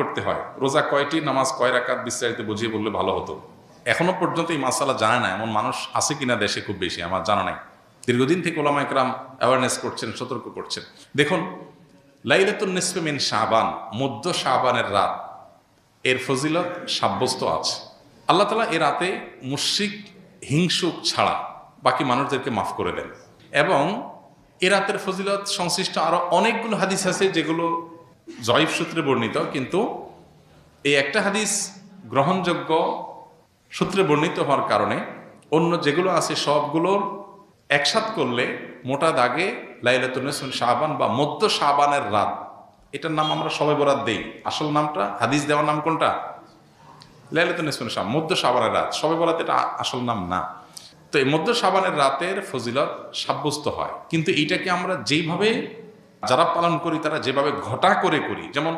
করতে হয়। রোজা কয়টি, নামাজ কয় রাকাত, বিস্তারিত বুঝিয়ে বললে ভালো হতো। এখনো পর্যন্ত এই মাসালা জানে না এমন মানুষ আছে কিনা দেশে খুব বেশি আমার জানা নাই। দীর্ঘদিন থেকে ওলামা ইকরাম অ্যাওয়ারনেস করছেন, সতর্ক করছেন। দেখুন, লাইলাতুন নিসফে মিন শাবান, মধ্য শাবানের রাত, এর ফজিলত সাব্যস্ত আছে। আল্লাহ তাআলা এ রাতে মুশরিক হিংসুক ছাড়া বাকি মানুষদেরকে মাফ করে দেন। এবং এ রাতের ফজিলত সংশ্লিষ্ট আরো অনেকগুলো হাদিস আছে যেগুলো জয়ীফ সূত্রে বর্ণিত, কিন্তু এই একটা হাদিস গ্রহণযোগ্য সূত্রে বর্ণিত হওয়ার কারণে অন্য যেগুলো আছে সবগুলোর একসাথ করলে মোটা দাগে লাইলাতুন নিসফে শাবান বা মধ্য শাবানের রাত, এটার নাম আমরা শবে বরাত দেই। আসল নামটা, হাদিস দেওয়ার নাম কোনটা? লাইলাতুন নিসফে শাবান, মধ্য শাবানের রাত। শবে বরাত এটা আসল নাম না। তো এই মধ্য শাবানের রাতের ফজিলত সাব্যস্ত হয়, কিন্তু এইটাকে আমরা যেইভাবে যারা পালন করি তারা যেভাবে ঘটা করে করি, যেমন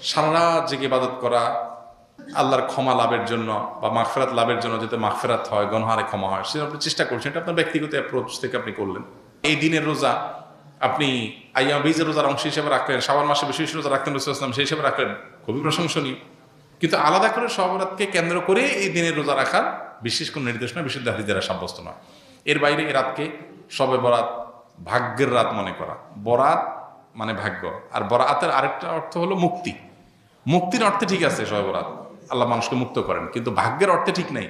সারা রাত জেগে ইবাদত করা আল্লাহর ক্ষমা লাভের জন্য বা মাগফিরাত লাভের জন্য, যাতে মাগফিরাত হয়, গুনাহে ক্ষমা হয়, সেটা আপনি চেষ্টা করছেন। এটা আপনার ব্যক্তিগত অ্যাপ্রোচ থেকে আপনি করলেন। এই দিনের রোজা আপনি আইয়াম বীজের রোজার অংশ হিসেবে রাখলেন, শাবান মাসে বিশেষ রোজা রাখতেন রাসূলুল্লাহ সাল্লাল্লাহু আলাইহি ওয়াসাল্লাম, সেই হিসেবে রাখলেন, খুবই প্রশংসনীয়। কিন্তু আলাদা করে শবে বরাতকে কেন্দ্র করে এই দিনের রোজা রাখার বিশেষ কোনো নির্দেশনা বিশুদ্ধ হাদিস দ্বারা সাব্যস্ত নয়। এর বাইরে এই রাতকে শবে বরাত, ভাগ্যের রাত মনে করা। বরাত মানে ভাগ্য, আর বরাতের আরেকটা অর্থ হলো মুক্তি। মুক্তির অর্থে ঠিক আছে শবে বরাত, আল্লাহ মানুষকে মুক্ত করেন, কিন্তু ভাগ্যের অর্থে ঠিক নেই।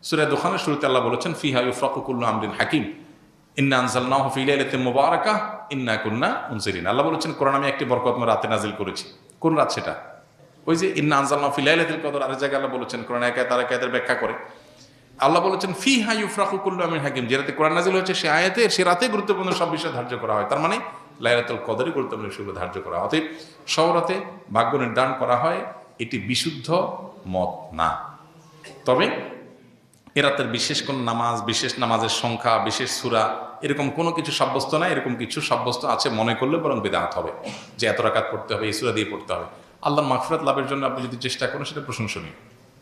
সূরা দুখানের শুরুতে আল্লাহ বলেছেন, ফিহা ইউফরাকু কুল্লু আমরিন হাকিম ইন্না আনজালনাহু ফি লাইলাতিন মুবারাকাহ ইন্না কুন্না মুনজিরিন। আল্লাহ বলেছেন, কোরআন আমি একটি বরকতময় রাতে নাজিল করেছি। কোন রাত সেটা? ওই যে ইন্না আনজালনাহু ফি লাইলাতিল কদর। আরেক জায়গায় আল্লাহ বলেছেন, কোরআন এক আয়াত আরেক আয়াতের ব্যাখ্যা করে আল্লাহ বলেছেন, ফিহা ইউফরাকু কুল্লু আমরিন হাকিম। যে রাতে কোরআন নাজিল হয়েছে সে আয়াতে, সে রাতে গুরুত্বপূর্ণ সব বিষয় ধার্য করা হয়। তার মানে লাইলাতুল কদরে গুরুত্বপূর্ণ বিষয়গুলো ধার্য করা হয়। অতএব সব রাতে ভাগ্য নির্ধারণ করা হয়, এটি বিশুদ্ধ মত না। তবে এ রাতের বিশেষ কোন নামাজ, বিশেষ নামাজের সংখ্যা, বিশেষ সূরা, এরকম কোনো কিছু সাব্যস্ত না। এরকম কিছু সাব্যস্ত আছে মনে করলে বরং বিদআত হবে, যে এত রাকাত পড়তে হবে, এই সূরা দিয়ে পড়তে হবে। আল্লাহর মাগফিরাত লাভের জন্য আপনি যদি চেষ্টা করেন সেটা প্রশংসনীয়,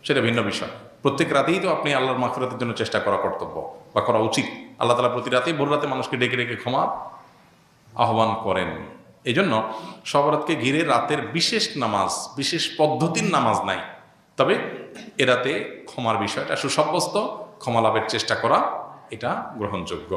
সেটা ভিন্ন বিষয়। প্রত্যেক রাতেই তো আপনি আল্লাহর মাগফিরাতের জন্য চেষ্টা করা কর্তব্য বা করা উচিত। আল্লাহ তাআলা প্রতি রাতেই ভোর রাতে মানুষকে ডেকে ডেকে ক্ষমা আহ্বান করেন। এই জন্য শবে বরাতকে ঘিরে রাতের বিশেষ নামাজ, বিশেষ পদ্ধতির নামাজ নাই। তবে এ রাতে ক্ষমার বিষয়টা সুসাব্যস্ত, ক্ষমা লাভের চেষ্টা করা এটা গ্রহণযোগ্য।